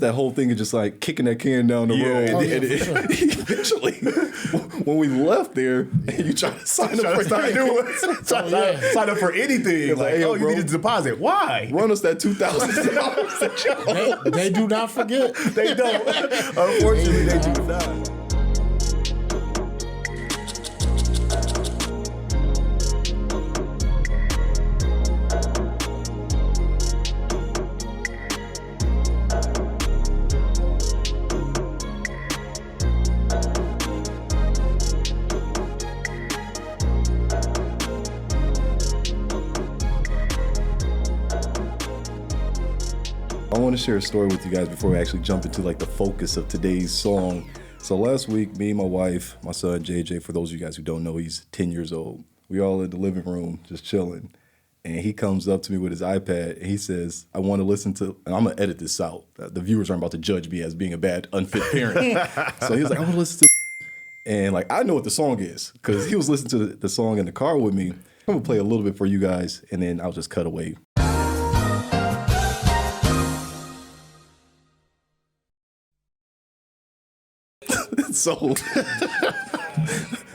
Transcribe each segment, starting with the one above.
that whole thing of just like kicking that can down the road. Oh, yeah, And eventually, when we left there, and you try to sign up for sign up for anything. Like, hey, oh, you bro, need a deposit. Why? run us that $2,000. They do not forget. They don't. Unfortunately, they do not. I want to share a story with you guys before we actually jump into like the focus of today's song. So last week, me and my wife, my son JJ, for those of you guys who don't know, he's 10 years old. We all in the living room just chilling. And he comes up to me with his iPad and he says, I want to listen to, and I'm going to edit this out. The viewers aren't about to judge me as being a bad, unfit parent. So he was like, I want to listen to, and like, I know what the song is because he was listening to the song in the car with me. I'm going to play a little bit for you guys and then I'll just cut away. So,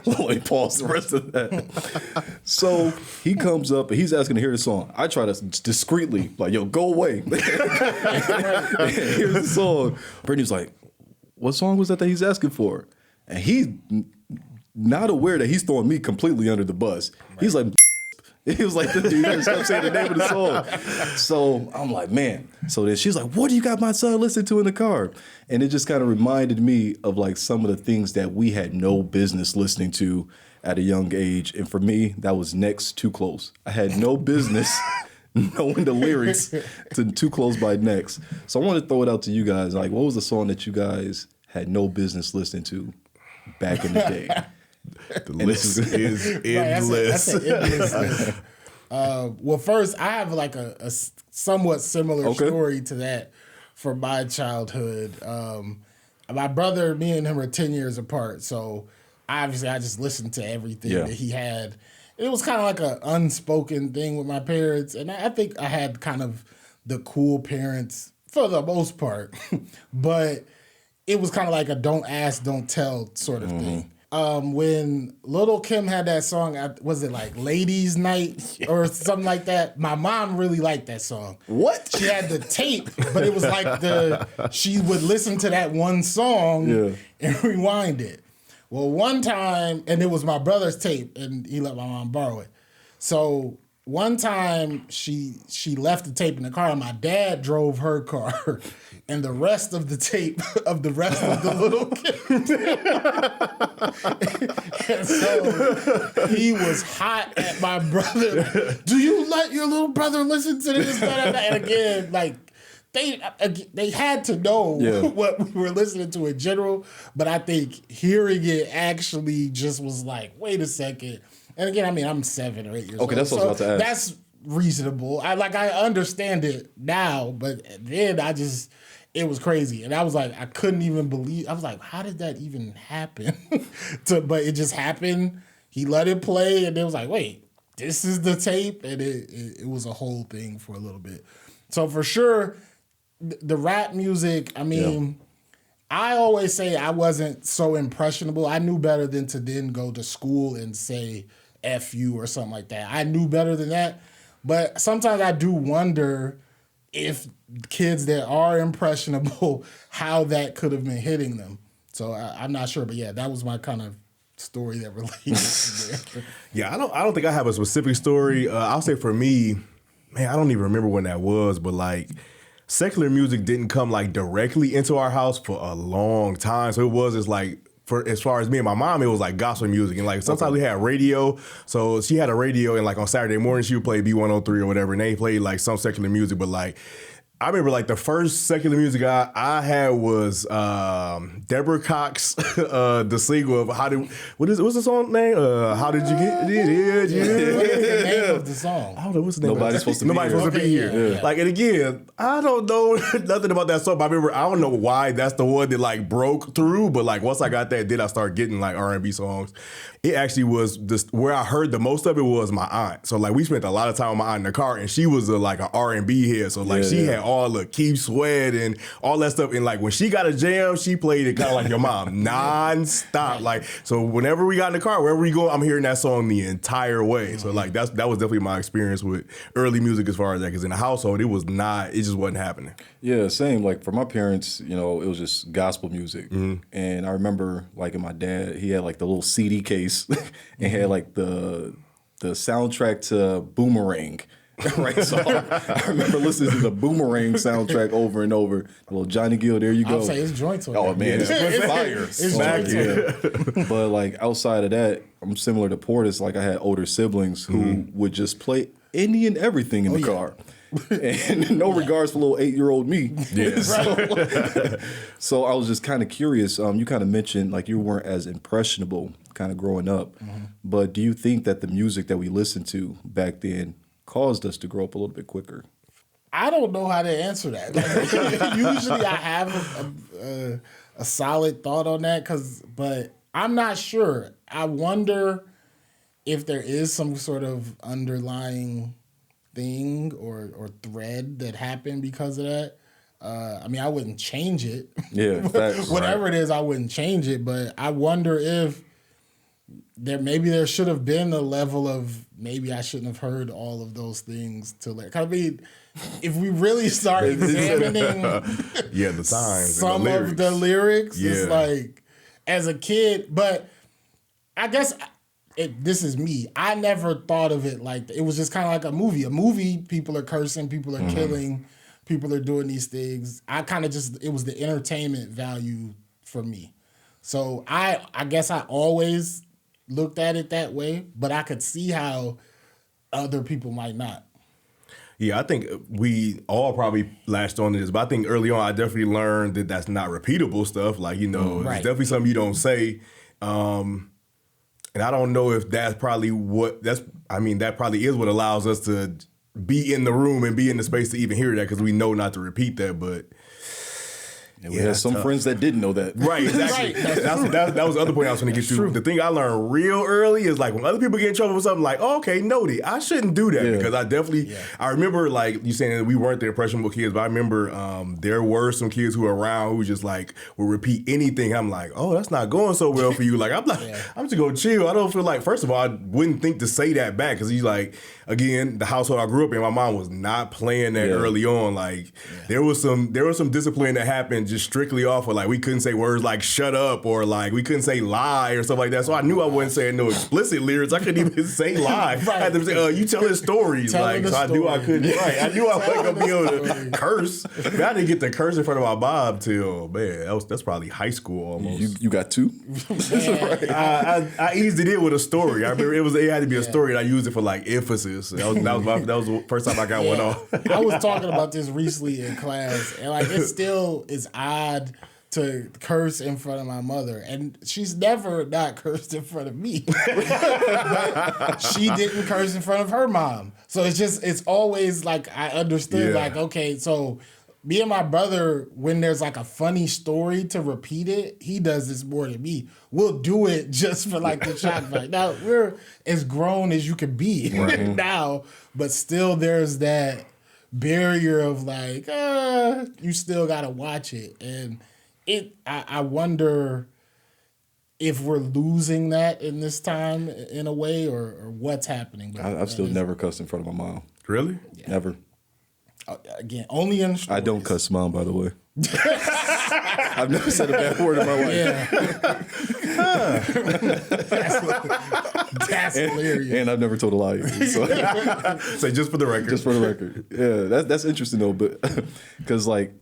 let me pause the rest of that. So he comes up and he's asking to hear the song. I try to discreetly, like, yo, go away. Here's the song. Brittany's like, what song was that he's asking for? And he's not aware that he's throwing me completely under the bus. Right. He's like, he was like, dude, just kept saying the name of the song. So I'm like, man. So then she's like, what do you got my son listening to in the car? And it just kind of reminded me of like some of the things that we had no business listening to at a young age. And for me, that was Next, Too Close. I had no business knowing the lyrics to Too Close by Next. So I want to throw it out to you guys. Like, what was the song that you guys had no business listening to back in the day? The list is endless. That's an endless list. Well, first, I have like a somewhat similar story to that from my childhood. My brother, me and him are 10 years apart, so obviously I just listened to everything that he had. It was kind of like an unspoken thing with my parents, and I think I had kind of the cool parents for the most part, but it was kind of like a don't ask, don't tell sort of thing. When Little Kim had that song, was it like Ladies Night or something like that? My mom really liked that song. What? She had the tape, but it was like she would listen to that one song and rewind it. Well, one time, and it was my brother's tape, and he let my mom borrow it. So one time she left the tape in the car, and my dad drove her car, and the rest of the tape of the rest of the Little Kim. And so he was hot at my brother. Do you let your little brother listen to this? And again, like, they had to know what we were listening to in general, but I think hearing it actually just was like, wait a second. And again, I mean, I'm 7 or 8 years old. Okay, that's what I was about to ask. That's reasonable. I understand it now, but then it was crazy. And I was like, I couldn't even believe, I was like, how did that even happen? But it just happened. He let it play, and it was like, wait, this is the tape? And it was a whole thing for a little bit. So for sure, the rap music, I mean, I always say I wasn't so impressionable. I knew better than to then go to school and say F you or something like that. I knew better than that. But sometimes I do wonder if kids that are impressionable, how that could have been hitting them. So I'm not sure. But yeah, that was my kind of story that relates to that. Yeah, I don't think I have a specific story. I'll say for me, man, I don't even remember when that was, but like, secular music didn't come like directly into our house for a long time. So it was just like, for as far as me and my mom, it was like gospel music. And like sometimes we had radio. So she had a radio, and like on Saturday morning she would play B103 or whatever, and they played like some secular music. But like, I remember like the first secular music I had was Deborah Cox, the single of what's the song name? How did you get it? What's the name of the song? I don't know what's the name. Nobody's supposed to be here. Yeah. Like, and again, I don't know nothing about that song, but I remember, I don't know why that's the one that like broke through, but like once I got that, then I started getting like R&B songs. It actually was just where I heard the most of it was my aunt. So like we spent a lot of time with my aunt in the car, and she was like an R&B head. So like she had all the Keep Sweat and all that stuff. And like when she got a jam, she played it kind of like your mom, non-stop. Like, so whenever we got in the car, wherever we go, I'm hearing that song the entire way. So like that was definitely my experience with early music as far as that. Because in the household, it just wasn't happening. Yeah, same. Like for my parents, you know, it was just gospel music. And I remember like in my dad, he had like the little CD case and had like the soundtrack to Boomerang. Right, so I remember listening to the Boomerang soundtrack over and over. A little Johnny Gill, there you go. I'll say it's joints on Oh that. man, it's fire. It's joints on But like outside of that, I'm similar to Portis. Like I had older siblings who would just play any and everything in the car. And no regards for little 8-year-old me. Yeah. So I was just kind of curious. You kind of mentioned like you weren't as impressionable kind of growing up. But do you think that the music that we listened to back then caused us to grow up a little bit quicker? I don't know how to answer that. Like, usually I have a solid thought on that, but I'm not sure. I wonder if there is some sort of underlying thing or thread that happened because of that. I mean, I wouldn't change it. Yeah, facts. Whatever it is, I wouldn't change it. But I wonder if there should have been a level of maybe I shouldn't have heard all of those things I mean, if we really start examining the times, some of the lyrics, it's like as a kid. But I guess this is me. I never thought of it like it was just kind of like a movie. A movie, people are cursing, people are killing, people are doing these things. I kind of it was the entertainment value for me. So I guess I always looked at it that way, but I could see how other people might not. Yeah, I think we all probably latched on to this, but I think early on I definitely learned that that's not repeatable stuff. Like, you know, it's definitely something you don't say. And I don't know if that's probably that probably is what allows us to be in the room and be in the space to even hear that, because we know not to repeat that, but... And we had some friends that didn't know that. Right, exactly. That was the other point I was going to get to. The thing I learned real early is like when other people get in trouble for something, like, oh, okay, noted. I shouldn't do that because I definitely, I remember like you saying that we weren't the impressionable kids, but I remember there were some kids who were around who just like would repeat anything. I'm like, oh, that's not going so well for you. Like, I'm just going to chill. I don't feel like, first of all, I wouldn't think to say that back because he's like, again, the household I grew up in, my mom was not playing that early on. Like there was some discipline that happened just strictly off of like we couldn't say words like shut up or like we couldn't say lie or stuff like that. So I knew I wasn't saying no explicit lyrics. I couldn't even say lie. I had to say, you telling stories. I knew I couldn't. Right. I knew I wasn't gonna be able to curse. Man, I didn't get to curse in front of my Bob till that's probably high school almost. You got two? Right. I eased it in with a story. I remember it had to be a story and I used it for like emphasis. That was the first time I got one off. I was talking about this recently in class, and like it still is odd to curse in front of my mother, and she's never not cursed in front of me. But she didn't curse in front of her mom, so it's always like I understood like, okay, so me and my brother, when there's like a funny story to repeat it, he does this more than me. We'll do it just for like the shock value. Now we're as grown as you can be now, but still there's that barrier of like, you still gotta watch it. And I wonder if we're losing that in this time in a way or what's happening. But I've still never cussed in front of my mom. Really? Yeah. Never. Again, only in stories. I don't cuss mom, by the way. I've never said a bad word in my life. That's hilarious. And I've never told a lie either. So. Say just for the record. Just for the record. Yeah, that's interesting though, but because like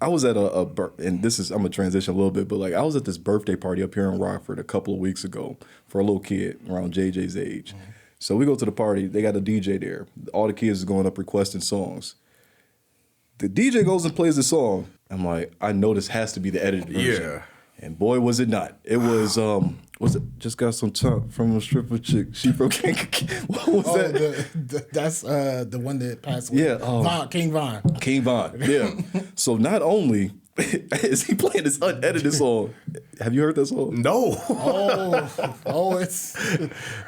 I was at and I'm gonna transition a little bit, but like I was at this birthday party up here in Rockford a couple of weeks ago for a little kid around JJ's age. Mm-hmm. So we go to the party. They got a DJ there. All the kids is going up requesting songs. The DJ goes and plays the song. I'm like, I know this has to be the edited version. Yeah. And boy, was it not. It was it just got some top from a stripper chick. She from King. What was that? That's the one that passed away. Yeah. King Von. King Von. Yeah. So not only is he playing this unedited song. Have you heard that song? No.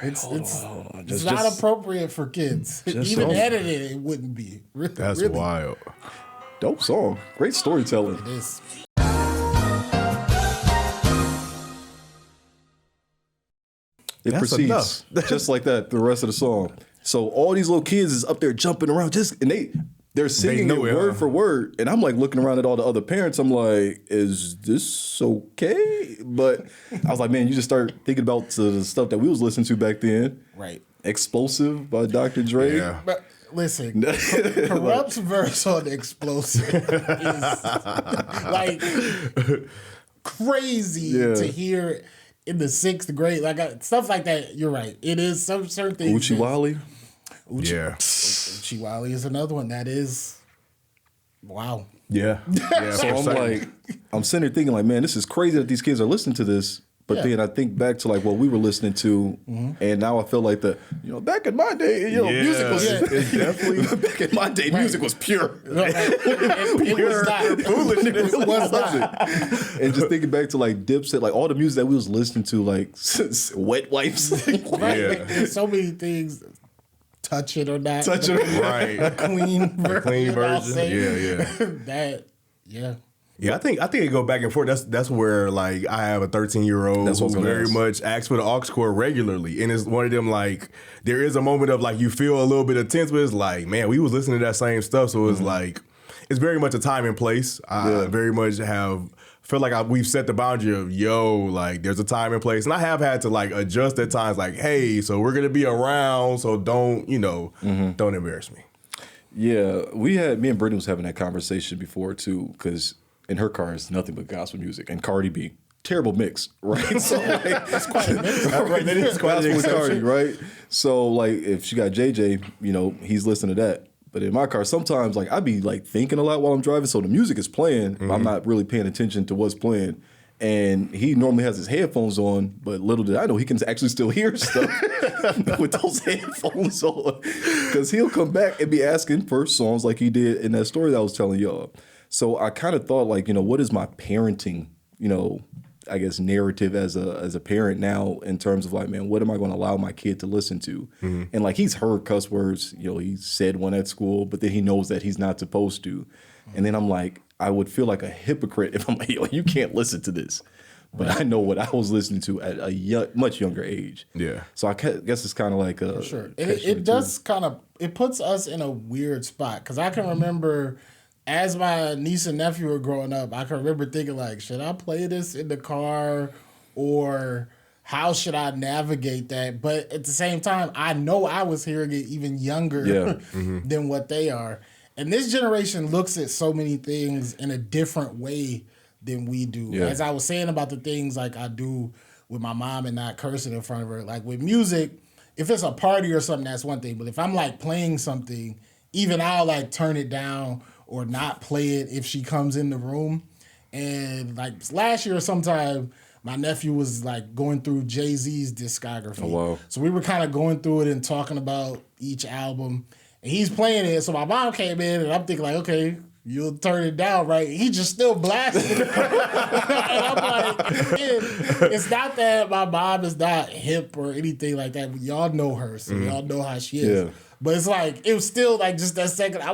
It's not appropriate for kids. Even edited, it wouldn't be. That's wild. Dope song. Great storytelling. It is. It That's proceeds just like that. The rest of the song. So all these little kids is up there jumping around, and they're singing it word for word, and I'm like looking around at all the other parents. I'm like, is this okay? But I was like, man, you just start thinking about the stuff that we was listening to back then. Right. Explosive by Dr. Dre. Yeah. But listen, Corrupt's verse on Explosive is like crazy to hear in the 6th grade. Like stuff like that. You're right. It is some certain things. Uchi Wally. Yeah. Uchi Wally is another one that is wow. Yeah. Yeah. So I'm like, I'm sitting there thinking like, man, this is crazy that these kids are listening to this. But then I think back to like what we were listening to, and now I feel like back in my day, music was it's definitely back in my day, music was pure. It was not. Foolishness. It was not. And just thinking back to like Dipset, like all the music that we was listening to, like Wet Wipes, Right. Yeah. There's so many things. Touch it or not. Touch It. right. Clean version. Clean I'll version. say. Yeah. Yeah. Yeah, I think it go back and forth. That's where like I have a 13-year-old That's what I was who gonna very ask. much asks for the aux cord regularly, and it's one of them like there is a moment of like you feel a little bit of tense, but it's like man, we was listening to that same stuff, so it's like it's very much a time and place. I very much feel like we've set the boundary of like there's a time and place, and I have had to like adjust at times, like hey, so we're gonna be around, so don't don't embarrass me. Yeah, me and Brittany was having that conversation before too, because in her car is nothing but gospel music and Cardi B. Terrible mix, right? So like, that's quite a mix. Right, that is quite an Gospel with Cardi, exception. right? So like if she got JJ, he's listening to that. But in my car, sometimes like I be like thinking a lot while I'm driving, so the music is playing, but I'm not really paying attention to what's playing. And he normally has his headphones on, but little did I know he can actually still hear stuff with those headphones on. Because he'll come back and be asking for songs like he did in that story that I was telling y'all. So I kind of thought like, what is my parenting, I guess narrative as a parent now in terms of like, man, what am I going to allow my kid to listen to? And like he's heard cuss words, he said one at school, but then he knows that he's not supposed to. And then I'm like, I would feel like a hypocrite if I'm like, you can't listen to this. But I know what I was listening to at a much younger age. Yeah. So I guess it's kind of like a Sure. It does kind of, it puts us in a weird spot. Because I can remember as my niece and nephew were growing up, I can remember thinking like, should I play this in the car or how should I navigate that? But at the same time, I know I was hearing it even younger than what they are. And this generation looks at so many things in a different way than we do. Yeah. As I was saying about the things like I do with my mom and not cursing in front of her, like with music, if it's a party or something, that's one thing. But if I'm like playing something, even I'll like turn it down or not play it if she comes in the room. And like last year sometime, my nephew was like going through Jay-Z's discography. Oh, wow. So we were kind of going through it and talking about each album. And he's playing it. So my mom came in and I'm thinking like, okay, you'll turn it down, right? He just still blasting. And I'm like, it's not that my mom is not hip or anything like that. But y'all know her, so y'all know how she is. Yeah. But it's like, it was still like just that second, I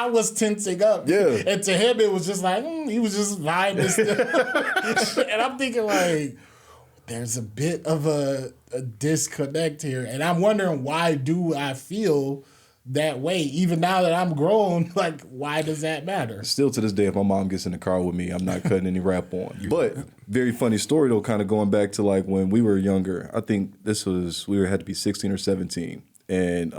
was tensing up. Yeah. And to him, it was just like, he was just vibing still. And I'm thinking like, there's a bit of a disconnect here. And I'm wondering, why do I feel that way? Even now that I'm grown, like, why does that matter? Still to this day, if my mom gets in the car with me, I'm not cutting any rap on. But very funny story though, kind of going back to like when we were younger. I think we had to be 16 or 17. And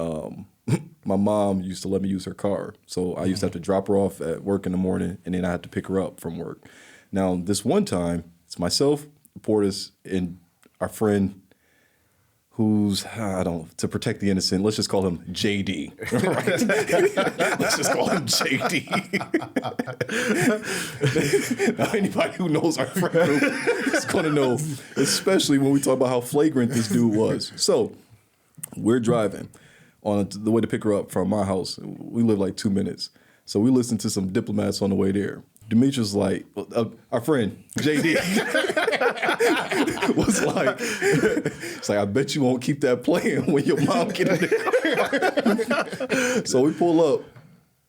my mom used to let me use her car. So I used to have to drop her off at work in the morning, and then I had to pick her up from work. Now, this one time, it's myself, Portis, and our friend who's, to protect the innocent, let's just call him JD. Right? Let's just call him JD. Now, anybody who knows our friend group is going to know, especially when we talk about how flagrant this dude was. So, we're driving on the way to pick her up from my house. We live like 2 minutes. So we listened to some Diplomats on the way there. Demetrius like, our friend, JD, was like, it's like, I bet you won't keep that playing when your mom get in the car. So we pull up.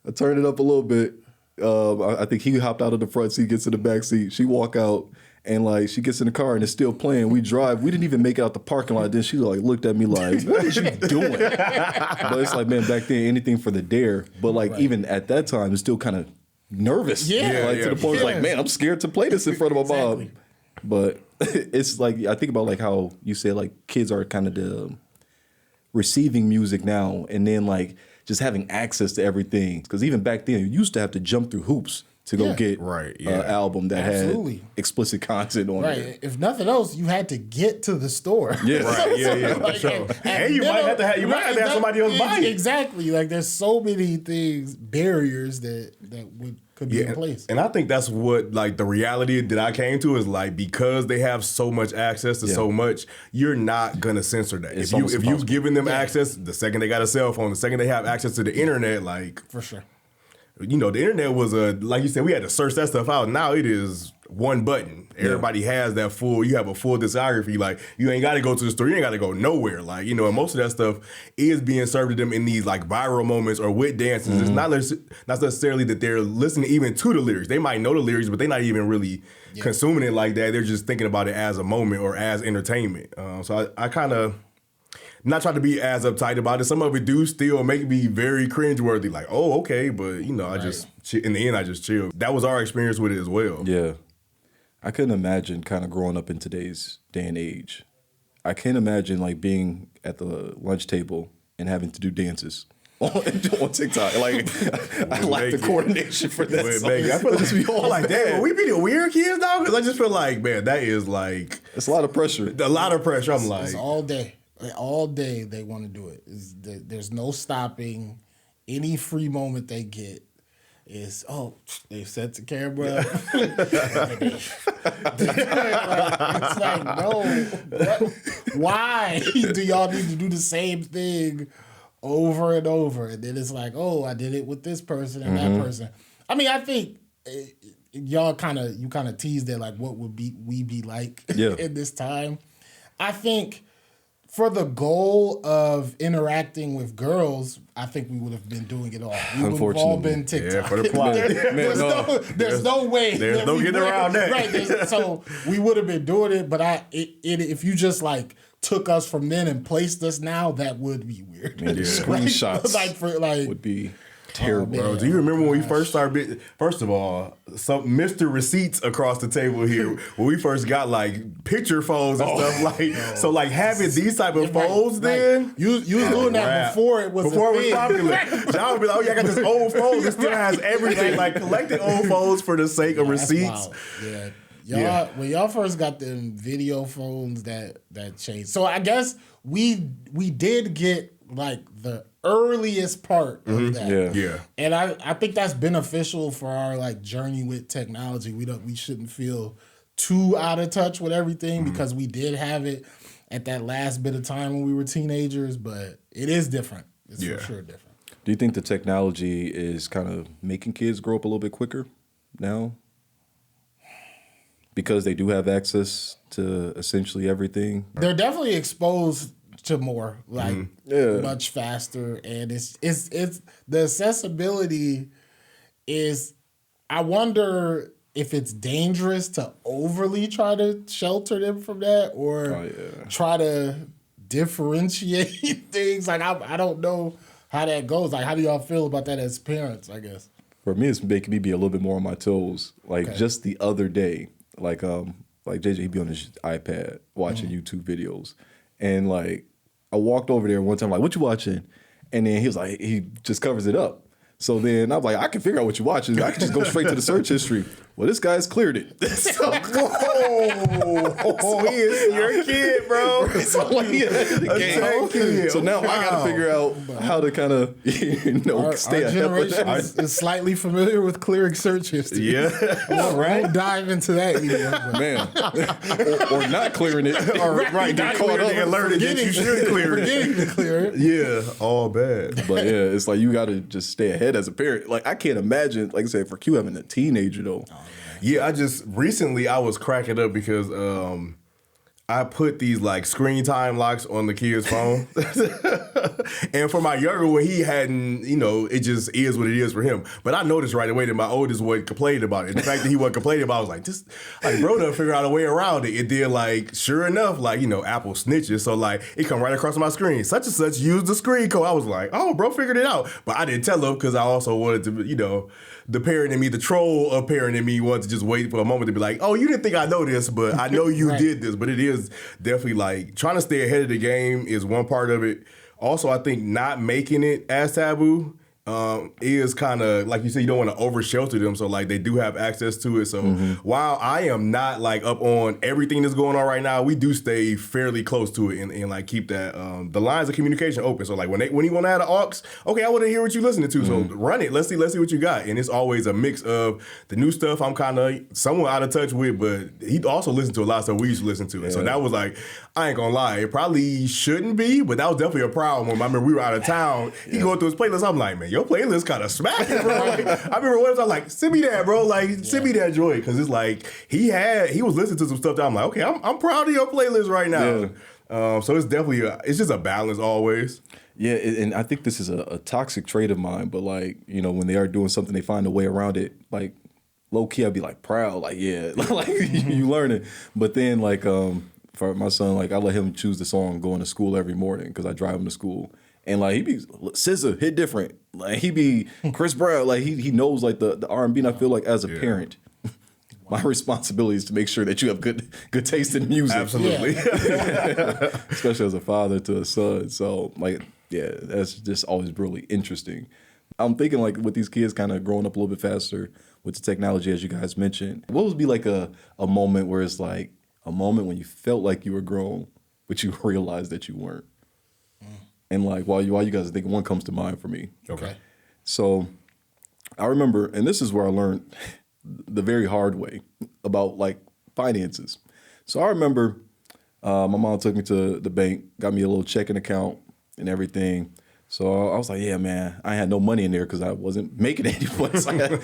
I turn it up a little bit. I think he hopped out of the front seat, gets in the back seat. She walk out and like she gets in the car and it's still playing. We drive. We didn't even make it out the parking lot. Then she like looked at me like, "What is you doing?" But it's like, man, back then anything for the dare. But like even at that time, it's still kind of nervous. Yeah. Like to the point it's like, man, I'm scared to play this in front of my mom. But it's like I think about like how you said like kids are kind of the receiving music now, and then like just having access to everything. Because even back then, you used to have to jump through hoops to go get an album that had explicit content on it. If nothing else, you had to get to the store. Yeah, right. Yeah. Like, For sure. and you might have to have somebody else buy it. Exactly. Like there's so many things, barriers that could be in place. And I think that's what like the reality that I came to is like because they have so much access to so much, you're not gonna censor that. It's if you've given them access, the second they got a cell phone, the second they have access to the internet, like for sure. You know, the internet was like you said, we had to search that stuff out. Now it is one button. Everybody has that you have a full discography. Like you ain't got to go to the store. You ain't got to go nowhere. Like, you know, and most of that stuff is being served to them in these like viral moments or with dances. It's not necessarily that they're listening even to the lyrics. They might know the lyrics, but they're not even really consuming it like that. They're just thinking about it as a moment or as entertainment. So I kind of... not trying to be as uptight about it. Some of it do still make me very cringeworthy. Like, oh, okay, but you know, I just in the end, I just chill. That was our experience with it as well. Yeah, I couldn't imagine kind of growing up in today's day and age. I can't imagine like being at the lunch table and having to do dances on TikTok. Like, I lack the coordination for that. I feel just be all like, damn, we be the weird kids now? Because I just feel like, man, that is like it's a lot of pressure. A lot of pressure. I'm like, it's all day. All day they want to do it. There's no stopping. Any free moment they get is, they set the camera up. It's like, no. Why do y'all need to do the same thing over and over? And then it's like, I did it with this person and that person. I mean, I think you kind of teased it, like what would we be like in this time. I think for the goal of interacting with girls, I think we would have been doing it all. We would have all been TikTok. Yeah, for the plot. There's no way. There's no getting around that. Right. So we would have been doing it, but if you just like took us from then and placed us now, that would be weird. Man, the screenshots would be terrible. Bro, do you remember when we first started? First of all, some Mr. Receipts across the table here when we first got like picture phones and stuff like. So like having these type of phones, then you was doing that before it was popular. Y'all would be like, I got this old phone that still has everything. Like collecting old phones for the sake of receipts. Yeah. When y'all first got them video phones, that changed. So I guess we did get like the earliest part of that. Yeah. And I think that's beneficial for our like journey with technology. We shouldn't feel too out of touch with everything because we did have it at that last bit of time when we were teenagers, but it is different. It's for sure different. Do you think the technology is kind of making kids grow up a little bit quicker now? Because they do have access to essentially everything? They're definitely exposed to more, like much faster, and it's the accessibility is. I wonder if it's dangerous to overly try to shelter them from that, or try to differentiate things. Like I don't know how that goes. Like, how do y'all feel about that as parents? I guess for me, it's making me be a little bit more on my toes. Like just the other day, like JJ, he'd be on his iPad watching YouTube videos, and like. I walked over there one time, like, what you watching? And then he was like, he just covers it up. So then I was like, I can figure out what you're watching. I can just go straight to the search history. Well, this guy's cleared it. So, he is your kid, bro. So now I got to figure out how to kind of, stay ahead of that. Is slightly familiar with clearing search history. Yeah. Don't dive into that anymore. Man. or not clearing it. Not clearing it and learning that you should clear it. Forgetting to clear it. Yeah, all bad. But yeah, it's like you got to just stay ahead as a parent. Like I can't imagine, like I said, for Q having a teenager though. Yeah, I was cracking up because I put these like screen time locks on the kid's phone. And for my younger one, he hadn't, it just is what it is for him. But I noticed right away that my oldest wasn't complaining about it. The fact that he wasn't complaining about it, I was like, just like bro done figure out a way around it. It did like, sure enough, like, Apple snitches. So like it come right across my screen. Such and such used the screen code. I was like, oh, bro figured it out. But I didn't tell him because I also wanted to, the parent in me, the troll of parent in me wanted to just wait for a moment to be like, oh, you didn't think I know this, but I know you did this. But it is definitely like trying to stay ahead of the game is one part of it. Also, I think not making it as taboo is kind of, like you said, you don't want to over shelter them. So like they do have access to it. So while I am not like up on everything that's going on right now, we do stay fairly close to it and like keep that the lines of communication open. So like when you want to add an aux, okay, I want to hear what you're listening to. So run it. Let's see what you got. And it's always a mix of the new stuff I'm kind of somewhat out of touch with, but he also listened to a lot of stuff we used to listen to. And so that was like, I ain't gonna lie, it probably shouldn't be, but that was definitely a problem when I remember we were out of town. He going through his playlist. I'm like, man, your playlist kind of smacking, bro. I remember once I was like, send me that, bro. Like, send me that joy. Because it's like, he was listening to some stuff that I'm like, okay, I'm proud of your playlist right now. Yeah. So it's definitely, it's just a balance always. Yeah, and I think this is a toxic trait of mine, but like, when they are doing something, they find a way around it. Like, low key, I'd be like proud, like, yeah, like you learn it. But then like, for my son, like I let him choose the song going to school every morning because I drive him to school. And like he be SZA hit different. Like he be Chris Brown. Like he knows like the R&B. And I feel like as a parent, my responsibility is to make sure that you have good taste in music. Absolutely. Especially as a father to a son. So like, yeah, that's just always really interesting. I'm thinking like with these kids kind of growing up a little bit faster with the technology, as you guys mentioned, what would be like a moment where it's like a moment when you felt like you were grown, but you realized that you weren't? And like while you guys are thinking, one comes to mind for me. Okay. So I remember, and this is where I learned the very hard way about like finances. So I remember my mom took me to the bank, got me a little checking account and everything. So I was like, yeah, man, I had no money in there because I wasn't making any money. So I had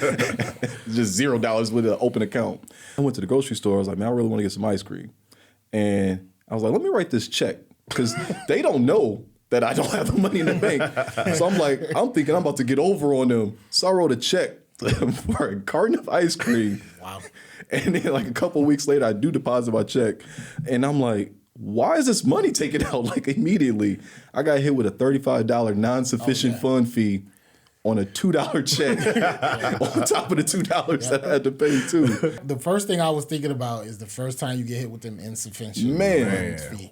just $0 with an open account. I went to the grocery store. I was like, man, I really want to get some ice cream. And I was like, let me write this check because they don't know that I don't have the money in the bank. So I'm thinking I'm about to get over on them. So I wrote a check for a carton of ice cream. Wow. And then like a couple of weeks later, I do deposit my check. And I'm like, why is this money taken out like immediately? I got hit with a $35 non-sufficient fund fee on a $2 check on top of the $2 that I had to pay too. The first thing I was thinking about is the first time you get hit with them insufficient funds fee.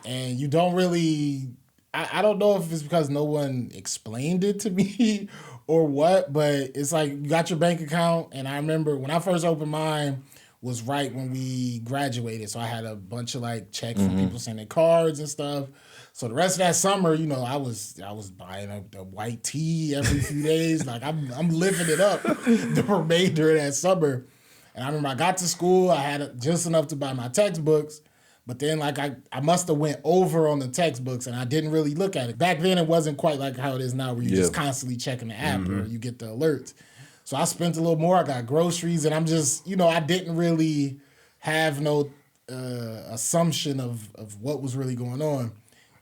And you don't really, I don't know if it's because no one explained it to me or what, but it's like you got your bank account. And I remember when I first opened mine, was right when we graduated. So I had a bunch of like checks from people sending cards and stuff. So the rest of that summer, I was buying a white tee every few days. Like I'm living it up the remainder of that summer. And I remember I got to school, I had just enough to buy my textbooks, but then like I must have went over on the textbooks and I didn't really look at it. Back then it wasn't quite like how it is now where you're just constantly checking the app or you get the alerts. So I spent a little more. I got groceries, and I'm just, I didn't really have no assumption of what was really going on.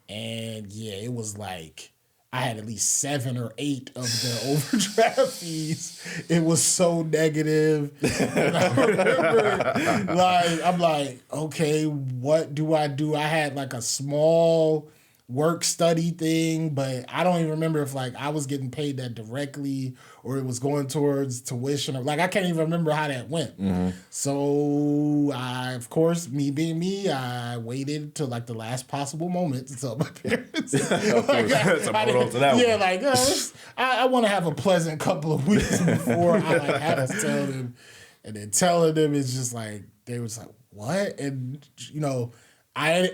And yeah, it was like I had at least 7 or 8 of the overdraft fees. It was so negative. And I remember, I'm like, okay, what do? I had like a small work study thing, but I don't even remember if like I was getting paid that directly or it was going towards tuition or like I can't even remember how that went. So I, of course, me being me, I waited till like the last possible moment to tell my parents. I want to have a pleasant couple of weeks before I like have to tell them, and then telling them is just like they was like, what? And I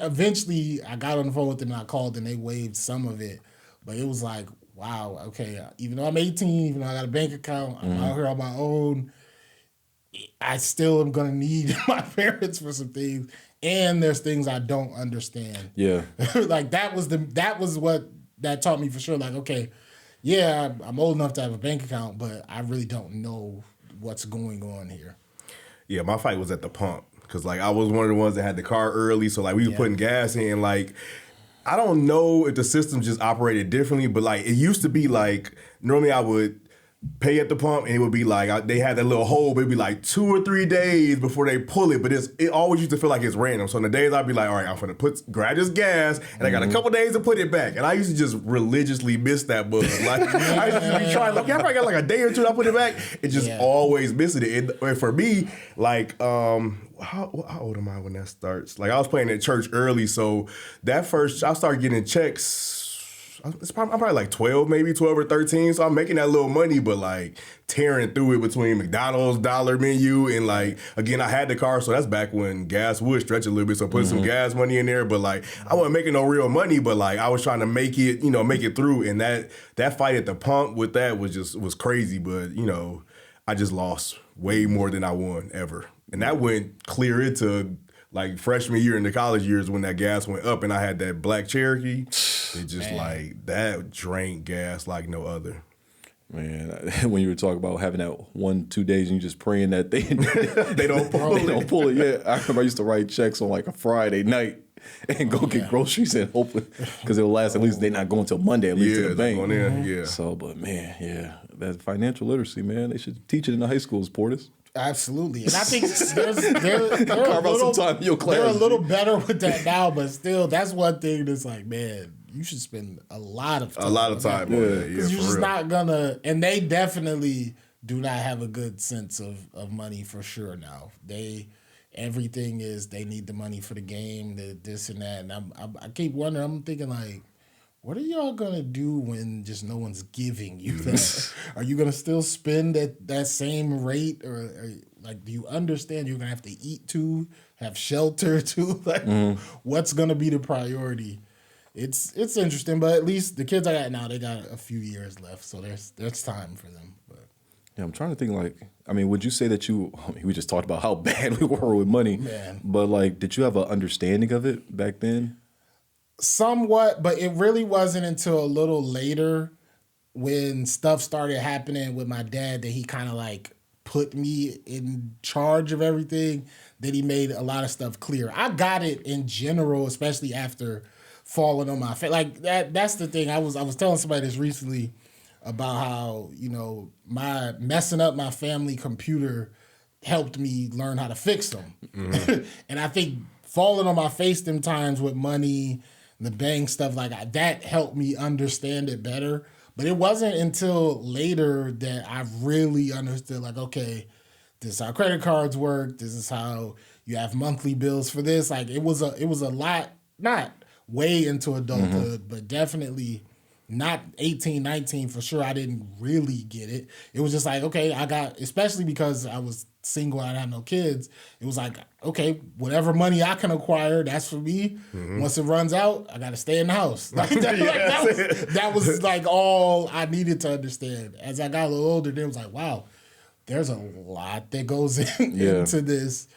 got on the phone with them and I called and they waived some of it. But it was like, wow, okay, even though I'm 18, even though I got a bank account, I'm out here on my own, I still am going to need my parents for some things. And there's things I don't understand. Yeah. Like that was what that taught me for sure. Like, okay, yeah, I'm old enough to have a bank account, but I really don't know what's going on here. Yeah, my fight was at the pump. because like I was one of the ones that had the car early, so like we were putting gas in. Like I don't know if the system just operated differently, but like it used to be like normally I would pay at the pump and it would be like they had that little hole, but it'd be like 2 or 3 days before they pull it. But it always used to feel like it's random. So in the days I'd be like, all right, I'm gonna grab this gas and I got a couple days to put it back. And I used to just religiously miss that bug. Like I used to be trying, like, I probably got like a day or two to put it back. It just always missing it. And for me, like how old am I when that starts? Like I was playing at church early, so that first I started getting checks. I'm probably like 12 or 13, so I'm making that little money, but like tearing through it between McDonald's dollar menu and like, again, I had the car, so that's back when gas would stretch a little bit, so putting some gas money in there, but like I wasn't making no real money, but like I was trying to make it, make it through, and that fight at the pump with that was crazy, but I just lost way more than I won ever, and that went clear into like freshman year in the college years when that gas went up and I had that black Cherokee. It just like that drank gas like no other. Man, when you were talking about having that 1-2 days and you just praying that they don't pull they don't pull it. Yeah, I remember I used to write checks on like a Friday night and go get groceries and hopefully because it'll last at least they're not going till Monday at least to the bank. Going in, So, but man, that financial literacy, man, they should teach it in the high schools, Portis. Absolutely, and I think they're a little better with that now, but still, that's one thing that's like, man, you should spend a lot of time on that, because you're just not gonna. And they definitely do not have a good sense of money for sure now. Everything is they need the money for the game, this and that, and I keep wondering. I'm thinking like, what are y'all gonna do when just no one's giving you that? Are you gonna still spend at that same rate, or like, do you understand you're gonna have to eat too, have shelter too? Like, what's gonna be the priority? It's interesting, but at least the kids I got now, they got a few years left, so there's time for them. But yeah, I'm trying to think. like, I mean, would you say that we just talked about how bad we were with money, but like, did you have an understanding of it back then? Somewhat, but it really wasn't until a little later when stuff started happening with my dad that he kind of like put me in charge of everything, that he made a lot of stuff clear. I got it in general, especially after falling on my face. Like that's the thing. I was telling somebody this recently about how, my messing up my family computer helped me learn how to fix them. And I think falling on my face them times with money, the bank stuff like that helped me understand it better. But it wasn't until later that I really understood, like, okay, this is how credit cards work. This is how you have monthly bills for this. Like, it was a lot, not way into adulthood, but definitely not 18, 19 for sure. I didn't really get it. It was just like, okay, especially because I was single and I had no kids, it was like, okay, whatever money I can acquire, that's for me. Once it runs out, I got to stay in the house. Like, that was like all I needed to understand. As I got a little older, then it was like, wow, there's a lot that goes into this.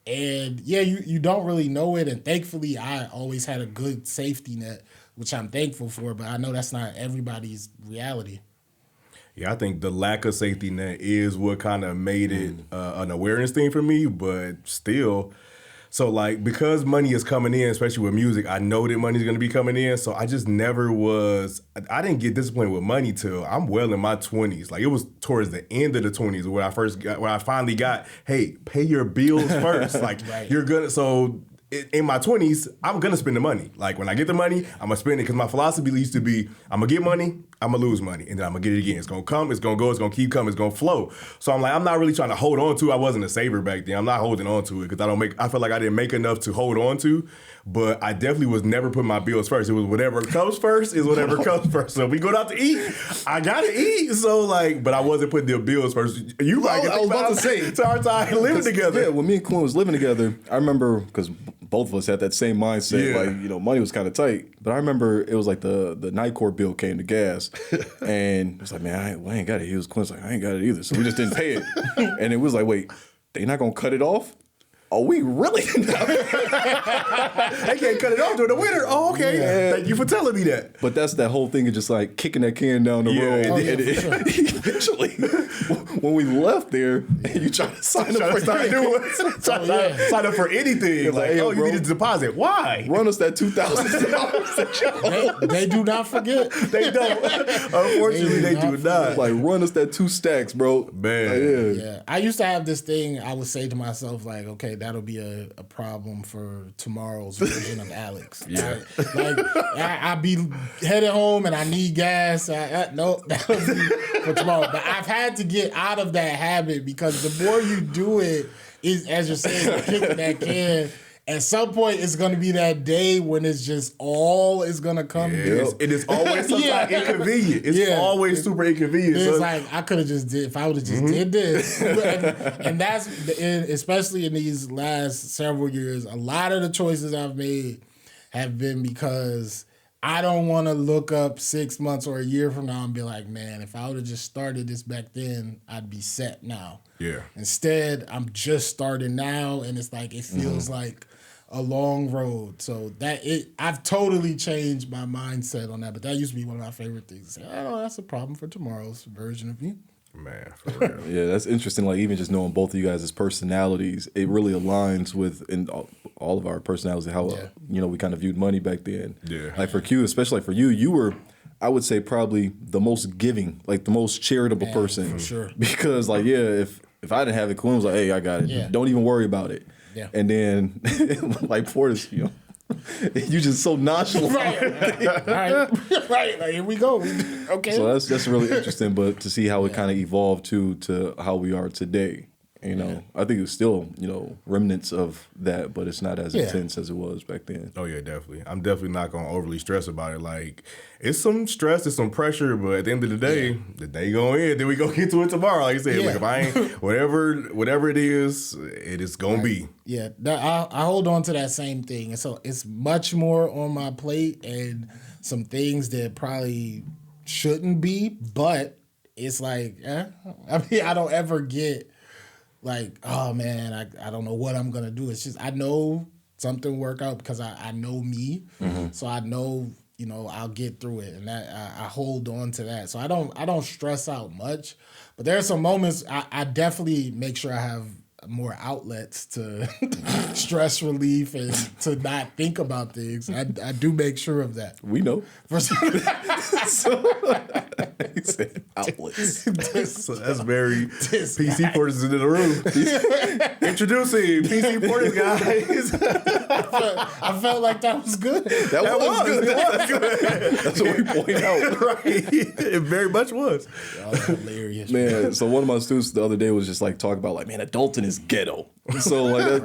And you don't really know it. And thankfully, I always had a good safety net, which I'm thankful for, but I know that's not everybody's reality. Yeah, I think the lack of safety net is what kind of made it an awareness thing for me, but still. So, like, because money is coming in, especially with music, I know that money's going to be coming in, so I just never I didn't get disappointed with money till I'm well in my 20s. Like, it was towards the end of the 20s where I finally got, hey, pay your bills first. Like, you're going to, so in my 20s, I'm going to spend the money. Like, when I get the money, I'm going to spend it, because my philosophy used to be, I'm going to get money, I'm going to lose money, and then I'm going to get it again. It's going to come, it's going to go, it's going to keep coming, it's going to flow. So I'm like, I'm not really trying to hold on to it. I wasn't a saver back then. I'm not holding on to it, because I feel like I didn't make enough to hold on to, but I definitely was never putting my bills first. It was whatever comes first is whatever comes first. So if we go out to eat, I got to eat. So like, but I wasn't putting the bills first. I was about to say, it's our time living together. Yeah, when me and Quinn was living together, I remember, because both of us had that same mindset, like, money was kind of tight. But I remember it was like the night court bill came to gas, and it was like, man, I ain't got it. He was Quinn's like, I ain't got it either. So we just didn't pay it. And it was like, wait, they not gonna cut it off? are we really? They can't cut it off during the winter. Oh, okay. Yeah. Thank you for telling me that. But that's that whole thing of just like kicking that can down the road. Eventually, when we left there, and you try to sign up for Sign up for anything. Like, hey, oh, you bro, need a deposit. Why? run us that $2,000. They do not forget. They don't. Unfortunately, they do not. Like, run us that 2 stacks, bro. Man. Like, Yeah, I used to have this thing. I would say to myself, like, okay, that'll be a problem for tomorrow's version of Alex. Yeah. I'd be headed home and I need gas. Nope, that'll be for tomorrow. But I've had to get out of that habit because the more you do it, is as you're saying, kicking that can. At some point, it's going to be that day when it's just all is going to come. It is always sometimes inconvenient. It's always super inconvenient. It's like I could have just did if I would have just did this, and that's especially in these last several years. A lot of the choices I've made have been because I don't want to look up 6 months or a year from now and be like, man, if I would have just started this back then, I'd be set now. Yeah. Instead, I'm just starting now, and it's like it feels like a long road. So I've totally changed my mindset on that. But that used to be one of my favorite things. Oh, that's a problem for tomorrow's version of me. Man, for real. Yeah, that's interesting. Like, even just knowing both of you guys' personalities, it really aligns with in all of our personalities, how we kind of viewed money back then. Yeah. Like for Q, especially like for you, you were, I would say, probably the most giving, like the most charitable person. For sure. Because like, if I didn't have it, Quinn was like, hey, I got it. Yeah. Don't even worry about it. Yeah. And then like Portis, you just so nonchalant. Right. Right. Like, here we go. Okay. So that's really interesting, but to see how it kind of evolved to how we are today. I think it's still, remnants of that, but it's not as intense as it was back then. Oh, yeah, definitely. I'm definitely not going to overly stress about it. Like, it's some stress, it's some pressure, but at the end of the day, the day going in, then we go get to it tomorrow. Like I said, like if I ain't, whatever it is going to be. Yeah, I hold on to that same thing. And so it's much more on my plate and some things that probably shouldn't be, but it's like, I mean, I don't ever get like, oh man, I don't know what I'm gonna do. It's just I know something work out because I know me, so I know I'll get through it, and that I hold on to that. So I don't stress out much, but there are some moments I definitely make sure I have more outlets to stress relief and to not think about things. I do make sure of that. We know. He said outlets. So that's very PC Porters in the room. Introducing PC Porters, guys. I felt like that was good. That was good. That's what we point out. Right. It very much was. That was hilarious. Man, so one of my students the other day was just like talking about like, man, adulting is ghetto. So like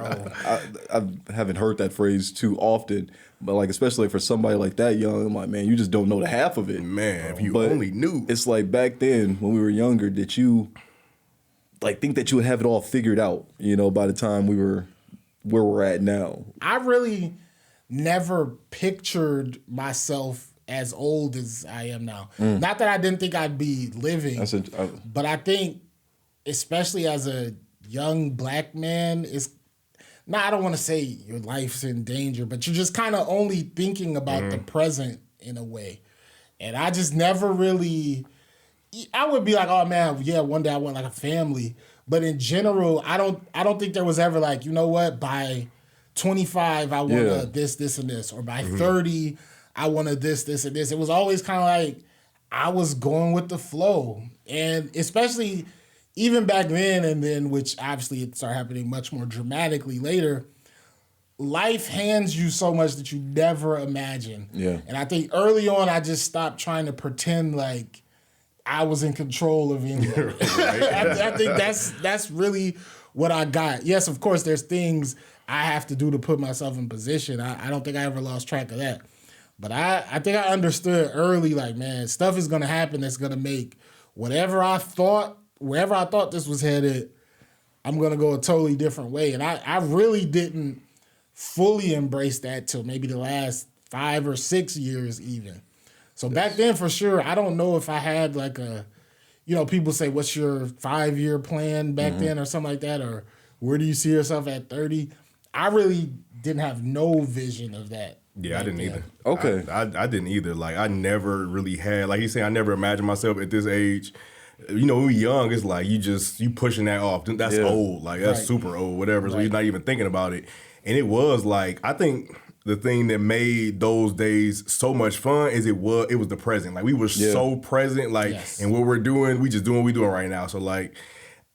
I haven't heard that phrase too often, but like especially for somebody like that young, I'm like, man, you just don't know the half of it. Man, if you But only knew. It's like back then when we were younger, did you like think that you would have it all figured out, by the time we were where we're at now? I really never pictured myself as old as I am now. Not that I didn't think I'd be living, but I think, especially as a young black man, I don't want to say your life's in danger, but you're just kind of only thinking about the present in a way. And I just never really, I would be like, oh man, yeah, one day I want like a family. But in general, I don't think there was ever like, you know what, by 25, I want this, and this. Or by 30, I want this, and this. It was always kind of like I was going with the flow. And especially even back then, and then, which obviously it started happening much more dramatically later, life hands you so much that you never imagine. Yeah. And I think early on, I just stopped trying to pretend like I was in control of anything. I think that's really what I got. Yes, of course, there's things I have to do to put myself in position. I don't think I ever lost track of that. But I think I understood early, like, man, stuff is going to happen that's going to make wherever I thought this was headed, I'm going to go a totally different way. And I really didn't fully embrace that till maybe the last 5 or 6 years even. So back then, for sure, I don't know if I had like people say, what's your 5-year plan back then or something like that? Or where do you see yourself at 30? I really didn't have no vision of that. Yeah, I didn't either. Okay. I didn't either. Like, I never really had, like he's saying, I never imagined myself at this age. You know, when we're young, it's like you pushing that off. That's old. Like, that's super old, whatever. So you're not even thinking about it. And it was like, I think the thing that made those days so much fun is it was the present. Like, we were so present, like, and what we're doing, we just doing what we're doing right now. So, like,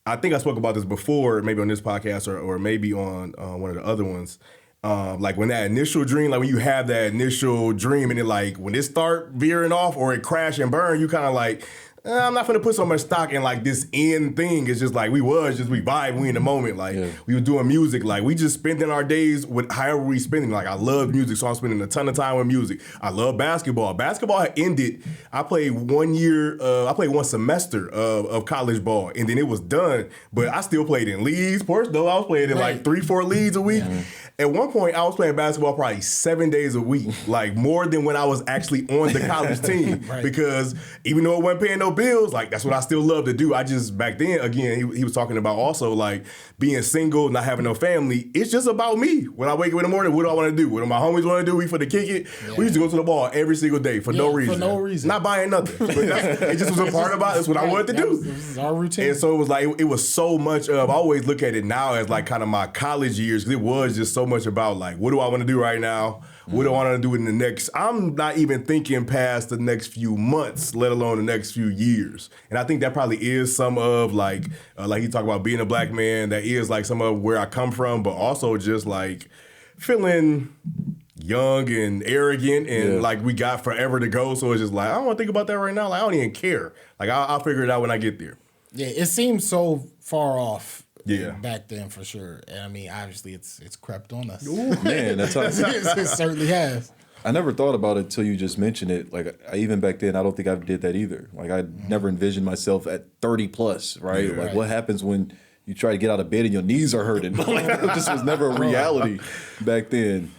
I think I spoke about this before, maybe on this podcast or maybe on one of the other ones. Like, when that initial dream, like when you have that initial dream and it, like, when it start veering off or it crash and burn, you kind of like, I'm not going to put so much stock in like this end thing. It's just like we vibe, we in the moment. Like we were doing music. Like we just spending our days with however we spending. Like I love music, so I'm spending a ton of time with music. I love basketball. Basketball had ended. I played 1 year, I played one semester of college ball and then it was done. But I still played in leagues. Though I was playing in like 3-4 leagues a week. Yeah. At one point, I was playing basketball probably 7 days a week, like more than when I was actually on the college team. Because even though it wasn't paying no bills, like that's what I still love to do. I just, back then, again, he was talking about also like being single, not having no family. It's just about me. When I wake up in the morning, what do I want to do? What do my homies want to do? We for the kick it. Yeah. We used to go to the ball every single day for no reason. For no reason. Not buying nothing. But it just was a part about it. That's what I wanted to do. This is our routine. And so it was like, it was so much of, I always look at it now as like kind of my college years, because it was just so much about like, what do I want to do right now? What do I want to do in the next? I'm not even thinking past the next few months, let alone the next few years. And I think that probably is some of like he talked about being a black man. That is like some of where I come from, but also just like feeling young and arrogant and like we got forever to go. So it's just like, I don't want to think about that right now. Like I don't even care. Like I'll figure it out when I get there. Yeah, it seems so far off. Yeah, back then for sure. And I mean, obviously, it's crept on us. Ooh, man, that's how it certainly has. I never thought about it until you just mentioned it. Like even back then, I don't think I did that either. Like I never envisioned myself at 30 plus, right? Yeah, like what happens when you try to get out of bed and your knees are hurting? Like it just was never a reality back then.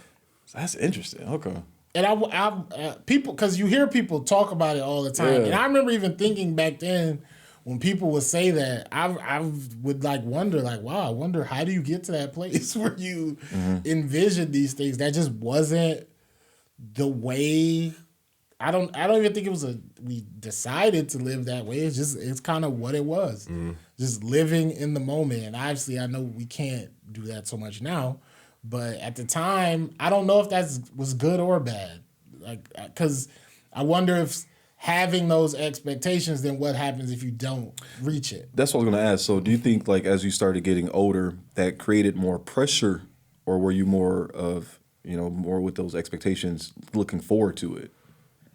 So that's interesting. Okay. And I people, because you hear people talk about it all the time, and I remember even thinking back then. When people would say that, I would like wonder, like, wow, I wonder how do you get to that place where you envision these things? That just wasn't the way. I don't even think it was we decided to live that way. It's kind of what it was, just living in the moment. And obviously, I know we can't do that so much now, but at the time, I don't know if that was good or bad. Like, because I wonder if. Having those expectations, then what happens if you don't reach it? That's what I was going to ask. So do you think like as you started getting older, that created more pressure or were you more of, more with those expectations looking forward to it?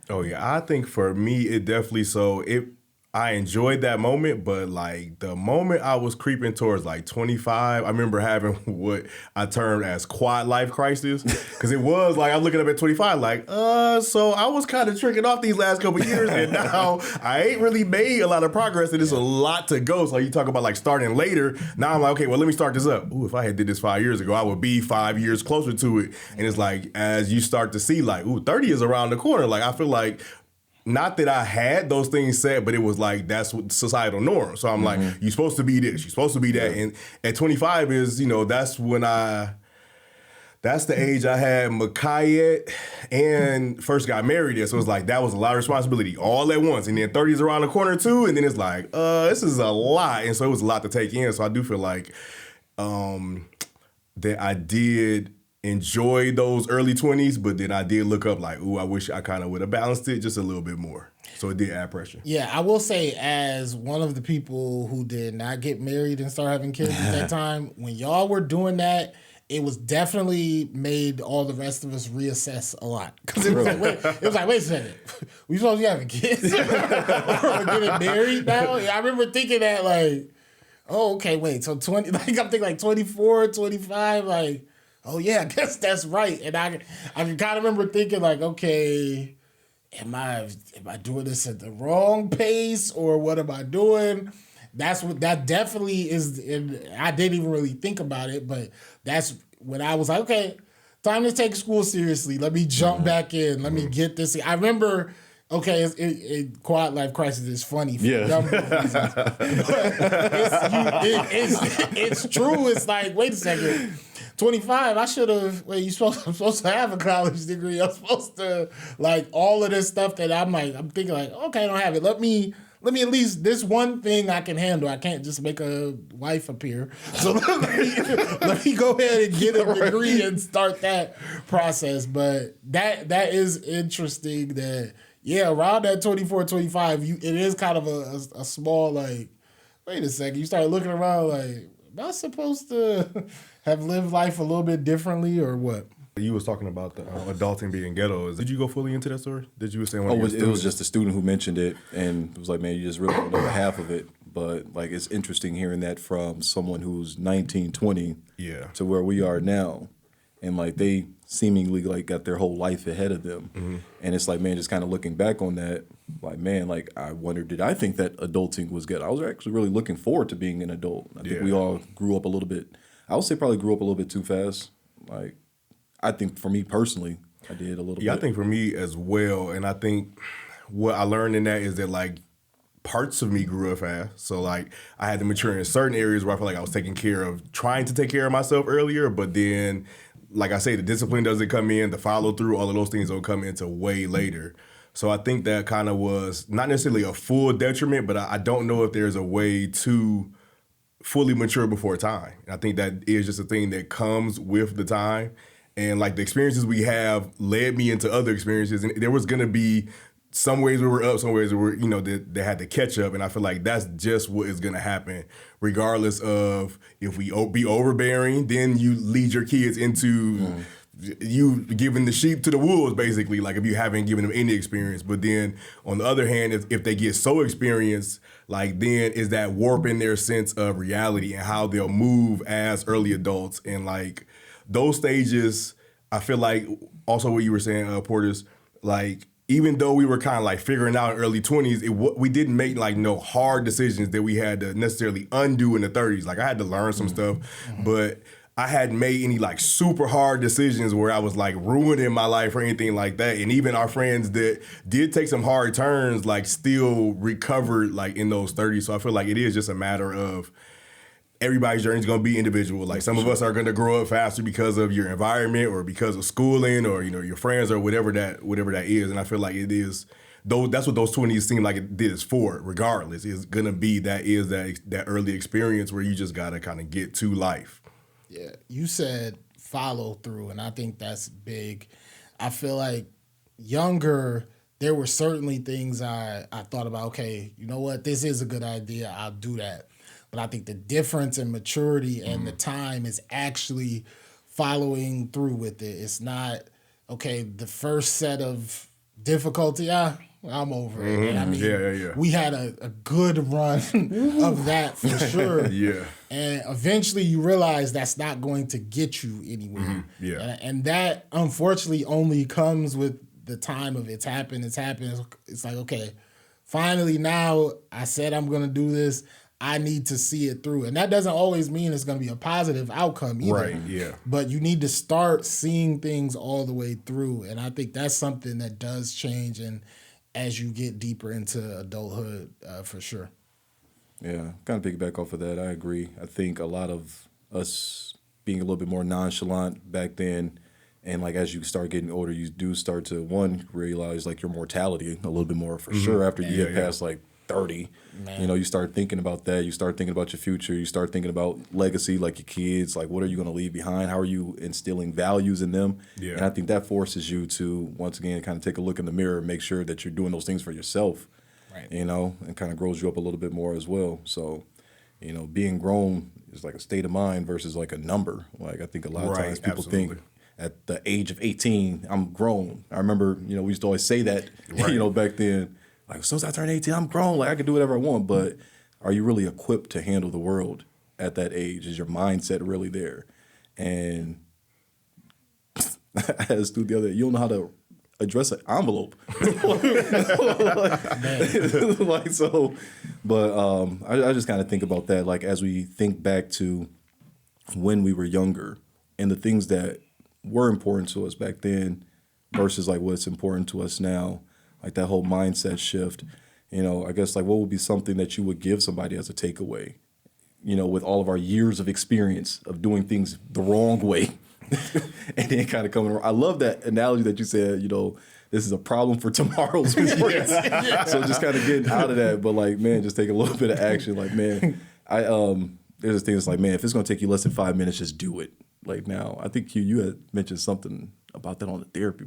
Oh, yeah. I think for me, it definitely I enjoyed that moment, but like the moment I was creeping towards like 25, I remember having what I termed as quad life crisis. Because it was like, I'm looking up at 25 like, so I was kind of tricking off these last couple of years and now I ain't really made a lot of progress and it's a lot to go. So you talk about like starting later. Now I'm like, okay, well, let me start this up. Ooh, if I had did this 5 years ago, I would be 5 years closer to it. And it's like, as you start to see like, ooh, 30 is around the corner. Like, I feel like, not that I had those things said, but it was like, that's what societal norm. So I'm like, you're supposed to be this, you're supposed to be that. And at 25 is, that's when that's the age I had Makai at and first got married at. So it's like, that was a lot of responsibility all at once. And then 30 is around the corner too. And then it's like, this is a lot. And so it was a lot to take in. So I do feel like that I did enjoy those early 20s, but then I did look up like, ooh, I wish I kind of would have balanced it just a little bit more. So it did add pressure. Yeah, I will say as one of the people who did not get married and start having kids at that time, when y'all were doing that, it was definitely made all the rest of us reassess a lot. Because it was like, wait a second, we supposed to be having kids? We're getting married now? I remember thinking that like, oh, okay, wait, so 20, like I'm thinking like 24, 25, like, oh yeah, I guess that's right. And I kind of remember thinking like, okay, am I doing this at the wrong pace or what am I doing? That definitely is. And I didn't even really think about it, but that's when I was like, okay, time to take school seriously. Let me jump back in. Let me get this. I remember okay, Quiet Life Crisis is funny for Yeah. dumb reasons. But it's true. It's like, wait a second. 25, I should have. Wait, I'm supposed to have a college degree. I'm supposed to, like, all of this stuff that I'm thinking like, okay, I don't have it. Let me at least, this one thing I can handle. I can't just make a wife appear. So let me go ahead and get a degree and start that process. But that is interesting that, yeah, around that 24, 25, it is kind of a small, like, wait a second. You start looking around like, am I supposed to have lived life a little bit differently or what? You was talking about the adulting being ghetto. Did you go fully into that story? Did you say it was just a student who mentioned it, and it was like, man, you just really don't know half of it. But like, it's interesting hearing that from someone who's 19, 20 to where we are now, and like they seemingly like got their whole life ahead of them. Mm-hmm. And it's like, man, just kind of looking back on that, like, man, like I wonder, did I think that adulting was good? I was actually really looking forward to being an adult. I think we all grew up a little bit. I would say probably grew up a little bit too fast. Like, I think for me personally, I did a little bit. Yeah, I think for me as well. And I think what I learned in that is that, like, parts of me grew up fast. So, like, I had to mature in certain areas where I felt like I was trying to take care of myself earlier. But then, like I say, the discipline doesn't come in, the follow through, all of those things don't come into way later. So I think that kind of was not necessarily a full detriment, but I don't know if there's a way to fully mature before time. And I think that is just a thing that comes with the time. And like the experiences we have led me into other experiences. And there was going to be some ways we were up, some ways we were, they had to catch up. And I feel like that's just what is going to happen, regardless of if we be overbearing, then you lead your kids into you giving the sheep to the wolves, basically, like if you haven't given them any experience. But then on the other hand, if they get so experienced, like then is that warping their sense of reality and how they'll move as early adults. And like those stages, I feel like also what you were saying, Portis, like even though we were kind of like figuring out in early 20s, we didn't make like no hard decisions that we had to necessarily undo in the 30s. Like I had to learn some stuff, but I hadn't made any like super hard decisions where I was like ruining my life or anything like that. And even our friends that did take some hard turns, like still recovered like in those 30s. So I feel like it is just a matter of everybody's journey is going to be individual. Like some of us are going to grow up faster because of your environment or because of schooling or, your friends or whatever that is. And I feel like it is, though that's what those 20s seem like it is for, regardless. It's going to be that early experience where you just got to kind of get to life. Yeah, you said follow through, and I think that's big. I feel like younger, there were certainly things I thought about, okay, you know what, this is a good idea, I'll do that. But I think the difference in maturity and the time is actually following through with it. It's not, okay, the first set of difficulty, I'm over it. And I mean, we had a good run of that for sure. Yeah. And eventually you realize that's not going to get you anywhere. Mm-hmm. Yeah. And that, unfortunately, only comes with the time of it's happened. It's like, okay, finally now I said I'm going to do this. I need to see it through. And that doesn't always mean it's going to be a positive outcome either. Right, yeah. But you need to start seeing things all the way through. And I think that's something that does change and as you get deeper into adulthood, for sure. Yeah, kind of piggyback off of that. I agree. I think a lot of us being a little bit more nonchalant back then, and like as you start getting older, you do start to realize like your mortality a little bit more for sure after you get past like 30. Man. You start thinking about that. You start thinking about your future. You start thinking about legacy, like your kids. Like, what are you going to leave behind? How are you instilling values in them? Yeah. And I think that forces you to, once again, kind of take a look in the mirror and make sure that you're doing those things for yourself, right? And kind of grows you up a little bit more as well. So, being grown is like a state of mind versus like a number. Like, I think a lot of times people think at the age of 18, I'm grown. I remember, we used to always say that, back then. Like, as soon as I turn 18, I'm grown. Like, I can do whatever I want. But are you really equipped to handle the world at that age? Is your mindset really there? And I asked Stu the other day, you don't know how to address an envelope. I just kind of think about that. Like, as we think back to when we were younger and the things that were important to us back then versus, like, what's important to us now. like that whole mindset shift. You know, I guess like what would be something that you would give somebody as a takeaway? You know, with all of our years of experience of doing things the wrong way, and then kind of coming around. I love that analogy that you said. You know, this is a problem for tomorrow's sports. So just kind of getting out of that, but like, man, just take a little bit of action. Like, man, there's this thing that's like, man, if it's gonna take you less than 5 minutes, just do it. Like now, I think you had mentioned something about that on the therapy.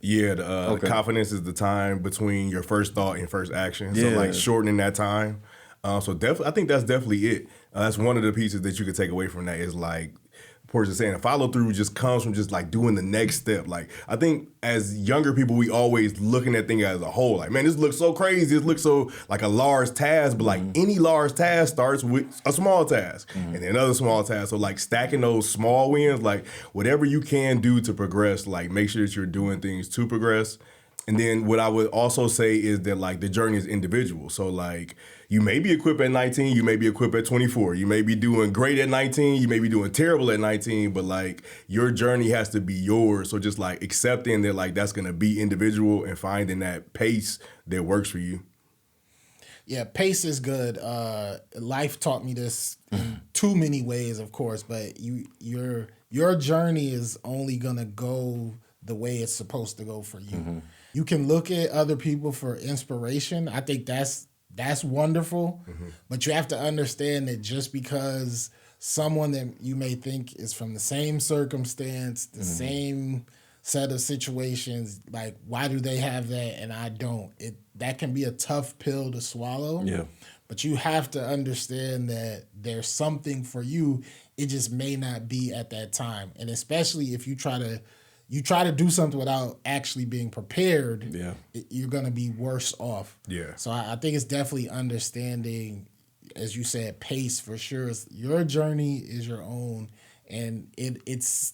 Yeah, the confidence is the time between your first thought and first action. So Yeah. like shortening that time. So definitely, I think that's definitely it. That's one of the pieces that you could take away from that is like, Portia saying, follow through just comes from just like doing the next step. Like I think as younger people, we always looking at things as a whole. Like, man, this looks so crazy. This looks so like a large task, but like any large task starts with a small task and then another small task. So like stacking those small wins, like whatever you can do to progress, like make sure that you're doing things to progress. And then what I would also say is that like the journey is individual. So like you may be equipped at 19, you may be equipped at 24. You may be doing great at 19, you may be doing terrible at 19, but like your journey has to be yours. So just like accepting that like that's gonna be individual and finding that pace that works for you. Yeah, pace is good. Life taught me this in too many ways, of course, but your journey is only gonna go the way it's supposed to go for you. You can look at other people for inspiration. I think that's wonderful, but you have to understand that just because someone that you may think is from the same circumstance, the same set of situations, like why do they have that and I don't? That can be a tough pill to swallow. Yeah. But you have to understand that there's something for you. It just may not be at that time. And especially if you try to do something without actually being prepared, you're going to be worse off. Yeah. So I think it's definitely understanding, as you said, pace for sure. Your journey is your own, and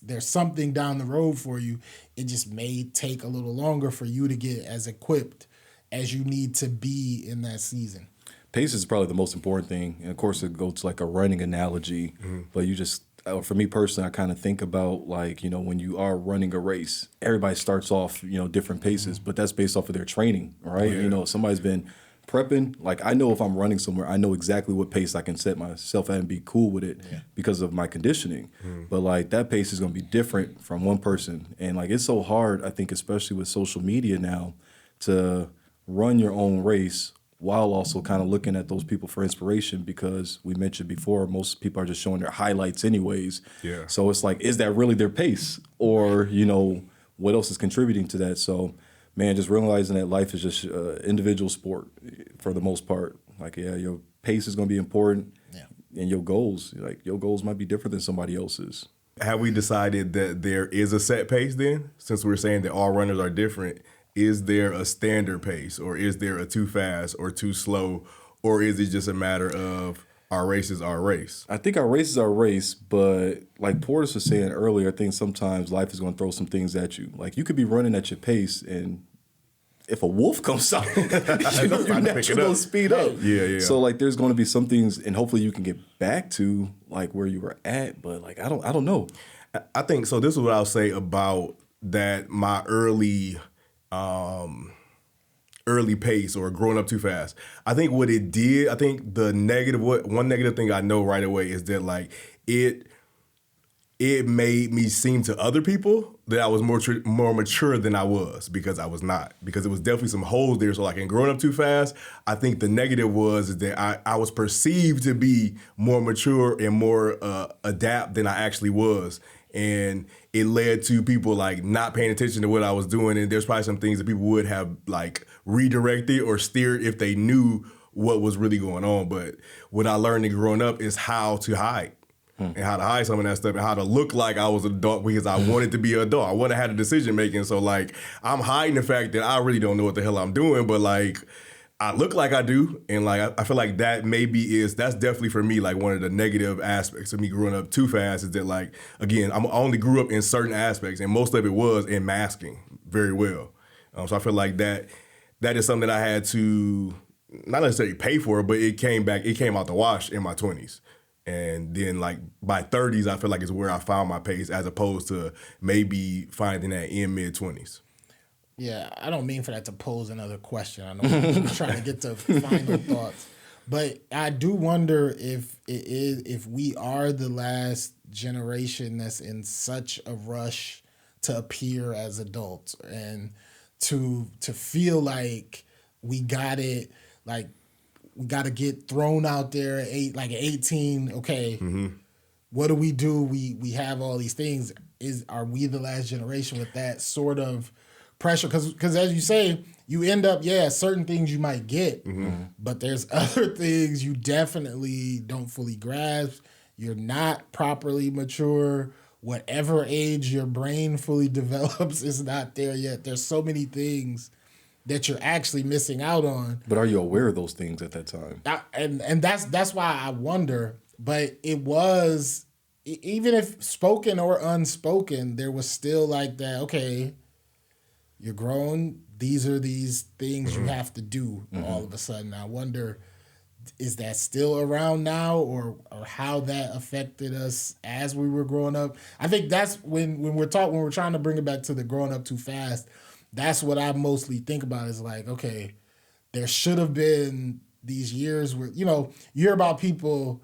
there's something down the road for you. It just may take a little longer for you to get as equipped as you need to be in that season. Pace is probably the most important thing. And of course, it goes to like a running analogy, but you just, for me personally, I kind of think about like, you know, when you are running a race, everybody starts off, you know, different paces, but that's based off of their training, right? You know, somebody's been prepping. Like I know if I'm running somewhere, I know exactly what pace I can set myself at and be cool with it because of my conditioning. But like that pace is going to be different from one person. And like it's so hard, I think, especially with social media now, to run your own race while also kind of looking at those people for inspiration, because we mentioned before, most people are just showing their highlights anyways. Yeah. So it's like, is that really their pace? Or, you know, what else is contributing to that? So, man, just realizing that life is just individual sport for the most part. Like, yeah, your pace is going to be important. Yeah. And your goals might be different than somebody else's. Have we decided that there is a set pace then? Since we're saying that all runners are different, is there a standard pace, or is there a too fast or too slow, or is it just a matter of our race is our race? I think our race is our race, but like Portis was saying earlier, I think sometimes life is going to throw some things at you. Like you could be running at your pace, and if a wolf comes out, you're naturally going to speed up. Yeah. So like there's going to be some things, and hopefully you can get back to like where you were at, but like I don't know. I think so. This is what I'll say about that. My early pace or growing up too fast. I think what it did, I think one negative thing I know right away is that like it made me seem to other people that I was more mature than I was, because I was not, because it was definitely some holes there. So like in growing up too fast, I think the negative was that I was perceived to be more mature and more adept than I actually was. And it led to people like not paying attention to what I was doing. And there's probably some things that people would have like redirected or steered if they knew what was really going on. But what I learned in growing up is how to hide and how to hide some of that stuff and how to look like I was an adult, because I wanted to be an adult. I wanted to have a decision making. So like I'm hiding the fact that I really don't know what the hell I'm doing, but like I look like I do, and like I feel like that's definitely for me like one of the negative aspects of me growing up too fast, is that like, again, I only grew up in certain aspects, and most of it was in masking very well. So I feel like that is something that I had to not necessarily pay for, but it came out the wash in my 20s. And then like by 30s, I feel like it's where I found my pace, as opposed to maybe finding that in mid 20s. Yeah, I don't mean for that to pose another question. I know I'm trying to get to final thoughts, but I do wonder if we are the last generation that's in such a rush to appear as adults and to feel like we got it, like we got to get thrown out there at 18. Okay, what do? We have all these things. Are we the last generation with that sort of pressure? Because as you say, you end up, certain things you might get, but there's other things you definitely don't fully grasp. You're not properly mature. Whatever age your brain fully develops is not there yet. There's so many things that you're actually missing out on. But are you aware of those things at that time? And that's why I wonder. But it was, even if spoken or unspoken, there was still like that, okay, you're grown. These are these things you have to do all of a sudden. I wonder, is that still around now, or how that affected us as we were growing up? I think that's when we're trying to bring it back to the growing up too fast. That's what I mostly think about is like, okay, there should have been these years where, you hear about people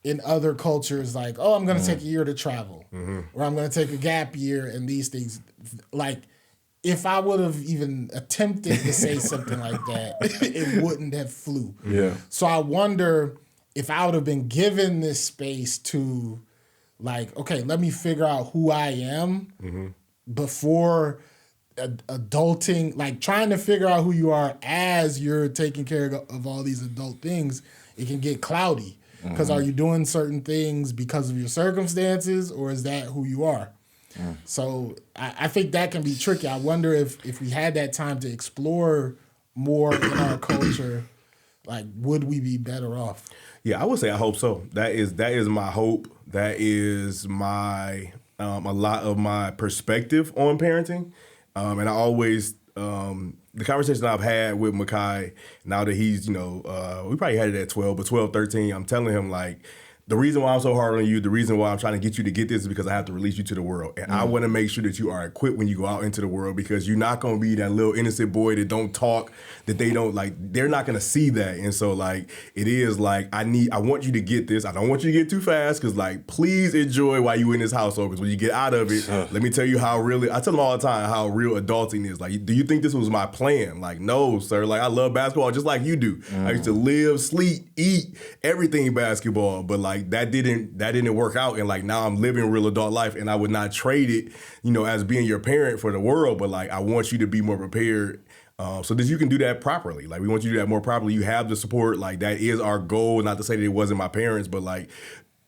in other cultures like, oh, I'm going to take a year to travel, or I'm going to take a gap year, and these things. Like, if I would have even attempted to say something like that, it wouldn't have flew. Yeah. So I wonder if I would have been given this space to, like, okay, let me figure out who I am before adulting, like trying to figure out who you are as you're taking care of all these adult things, it can get cloudy. Because are you doing certain things because of your circumstances, or is that who you are? So I think that can be tricky. I wonder if we had that time to explore more in our culture, like, would we be better off? Yeah, I would say I hope so. That is my hope. That is my a lot of my perspective on parenting. And I always the conversation I've had with Makai now that he's, we probably had it at 12, but 12, 13, I'm telling him, like, the reason why I'm so hard on you, the reason why I'm trying to get you to get this is because I have to release you to the world. And I want to make sure that you are equipped when you go out into the world, because you're not going to be that little innocent boy that don't talk, that they don't, like, they're not going to see that. And so, like, it is like, I want you to get this. I don't want you to get too fast, because, like, please enjoy while you in this household, because when you get out of it, let me tell you how really, I tell them all the time how real adulting is. Like, do you think this was my plan? Like, no, sir. Like, I love basketball just like you do. I used to live, sleep, eat, everything basketball. But, like, that didn't work out, and like now I'm living real adult life, and I would not trade it, as being your parent for the world. But like, I want you to be more prepared, so that you can do that properly. Like, we want you to do that more properly. You have the support. Like, that is our goal. Not to say that it wasn't my parents, but like,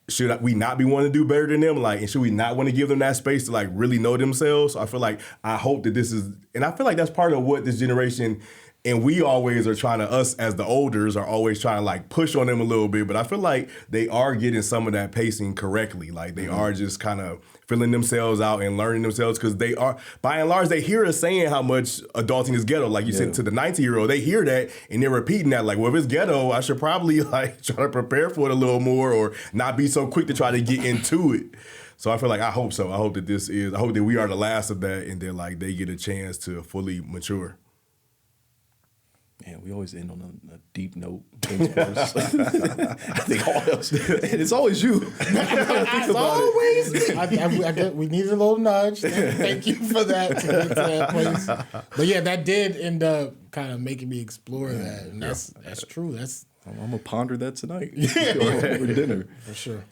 should we not be wanting to do better than them? Like, and should we not want to give them that space to like really know themselves? So I feel like, I hope that this is, and I feel like that's part of what this generation. And we always are trying to, us as the elders are always trying to like push on them a little bit. But I feel like they are getting some of that pacing correctly. Like, they are just kind of filling themselves out and learning themselves, because they are, by and large, they hear us saying how much adulting is ghetto. Like you said, to the 19-year-old, they hear that and they're repeating that. Like, well, if it's ghetto, I should probably like try to prepare for it a little more, or not be so quick to try to get into it. So I feel like, I hope so. I hope that we are the last of that, and then like they get a chance to fully mature. Man, we always end on a deep note. I think all else, and it's always you. It's always me. We needed a little nudge. Thank you for that, to get to that place. But yeah, that did end up kind of making me explore that, and that's true. I'm gonna ponder that tonight over dinner for sure.